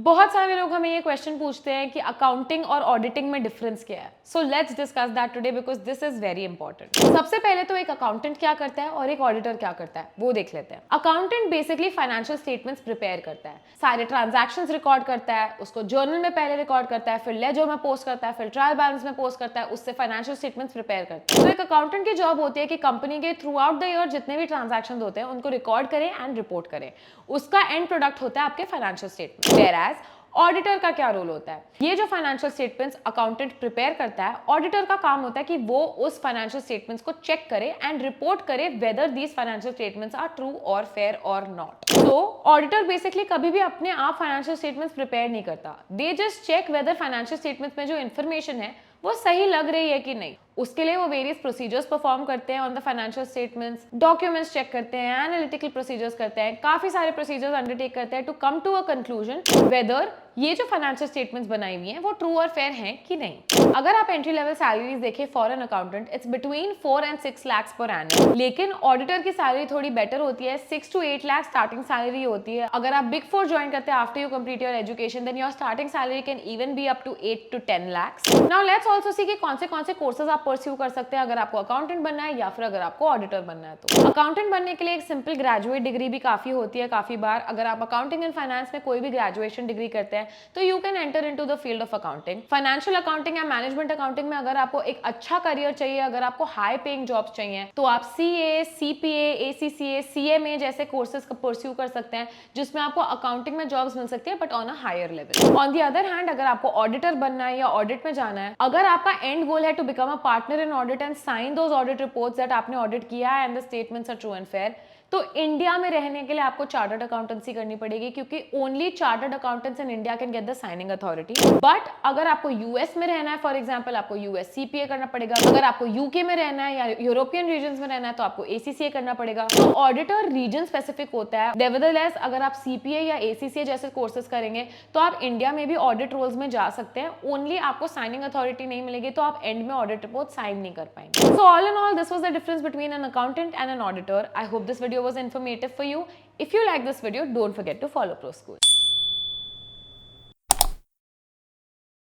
बहुत सारे लोग हमें ये क्वेश्चन पूछते हैं कि अकाउंटिंग और ऑडिटिंग में डिफरेंस क्या है। So let's discuss that today because this is very important. सबसे पहले तो एक अकाउंटेंट क्या करता है और एक ऑडिटर क्या करता है वो देख लेते हैं। Accountant basically financial statements prepare करता है, सारे ट्रांजैक्शंस रिकॉर्ड करता है, उसको जर्नल में पहले रिकॉर्ड करता है, फिर लेजर में पोस्ट करता है, फिर ट्रायल बैलेंस में पोस्ट करता है, उससे फाइनेंशियल स्टेटमेंट्स प्रिपेयर करता है। तो एक अकाउंटेंट की जॉब होती है कि कंपनी के थ्रू आउट द ईयर जितने भी ट्रांजैक्शन होते हैं उनको रिकॉर्ड करें एंड रिपोर्ट करें। उसका एंड प्रोडक्ट होता है आपके फाइनेंशियल स्टेटमेंट। वेयरएज ऑडिटर का क्या रोल होता है? ये जो फाइनेंशियल स्टेटमेंट्स अकाउंटेंट प्रिपेयर करता है, ऑडिटर का काम होता है कि वो उस फाइनेंशियल स्टेटमेंट्स को चेक करे एंड रिपोर्ट करे whether these financial statements are true और फेयर और नॉट। तो ऑडिटर बेसिकली कभी भी अपने आप फाइनेंशियल स्टेटमेंट्स प्रिपेयर नहीं करता। They just check whether financial statements में जो इन्फॉर्मेशन है वो सही लग रही है कि नहीं। उसके लिए वो वेरियस प्रोसीजर्स परफॉर्म करते हैं on the financial statements, documents check करते हैं, एनालिटिकल प्रोसीजर्स करते हैं, काफी सारे प्रोसीजर्स अंडरटेक करते हैं to come to a conclusion whether ये जो फाइनेंशियल स्टेटमेंट्स बनाई हुई हैं वो ट्रू और फेयर हैं कि नहीं। अगर आप एंट्री लेवल सैलरीज देखें for an accountant, it's between 4 and 6 lakhs per annum. लेकिन ऑडिटर की सैलरी थोड़ी बेटर होती है, 6 to 8 लाख स्टार्टिंग सैलरी होती है। अगर आप बिग 4 ज्वाइन करते हैं after you complete your education, then your starting salary can even be up to 8 to 10 lakhs। Now let's also see कि कौन से कोर्सेज आप परस्यू कर सकते हैं अगर आपको अकाउंटेंट बनना है या फिर अगर आपको ऑडिटर बनना है। तो अकाउंटेंट बनने के लिए एक सिंपल ग्रेजुएट डिग्री भी काफी होती है। काफी बार अगर आप अकाउंटिंग एंड फाइनेंस में कोई भी ग्रेजुएशन डिग्री करते हैं तो you can enter into the field of accounting. Financial accounting या मैनेजमेंट अकाउंटिंग में अगर आपको एक अच्छा करियर चाहिए, अगर आपको हाई पेइंग जॉब्स चाहिए, तो आप सीए, सीपीए, एसीसीए, सीएमए जैसे कोर्सेज को परस्यू कर सकते हैं जिसमें आपको अकाउंटिंग में जॉब्स मिल सकती है but on a higher level. On the other hand अगर आपको ऑडिटर बनना है या ऑडिट में जाना है, अगर आपका एंड गोल है to become a partner in audit and sign those audit reports that आपने ऑडिट किया है and the statements are true and fair, तो इंडिया में रहने के लिए आपको चार्टर्ड अकाउंटेंसी करनी पड़ेगी क्योंकि only chartered accountants in India can get the signing authority. But अगर आपको यूएस में रहना है, फॉर एग्जांपल आपको यूएस सीपीए करना पड़ेगा। अगर आपको यूके में रहना है या यूरोपियन रीजन में रहना है तो आपको एसीसीए करना पड़ेगा। तो ऑडिटर रीजन स्पेसिफिक होता है। नेवरदलेस अगर आप सीपीए या एसीसीए जैसे कोर्सेज करेंगे तो आप इंडिया में भी ऑडिट रोल्स में जा सकते हैं। ओनली आपको साइनिंग अथॉरिटी नहीं मिलेगी तो आप एंड में ऑडिट रिपोर्ट साइन नहीं कर पाएंगे। So all in all this was the difference between an accountant and an auditor. I hope this video was informative for you. If you like this video, don't forget to follow Pro School.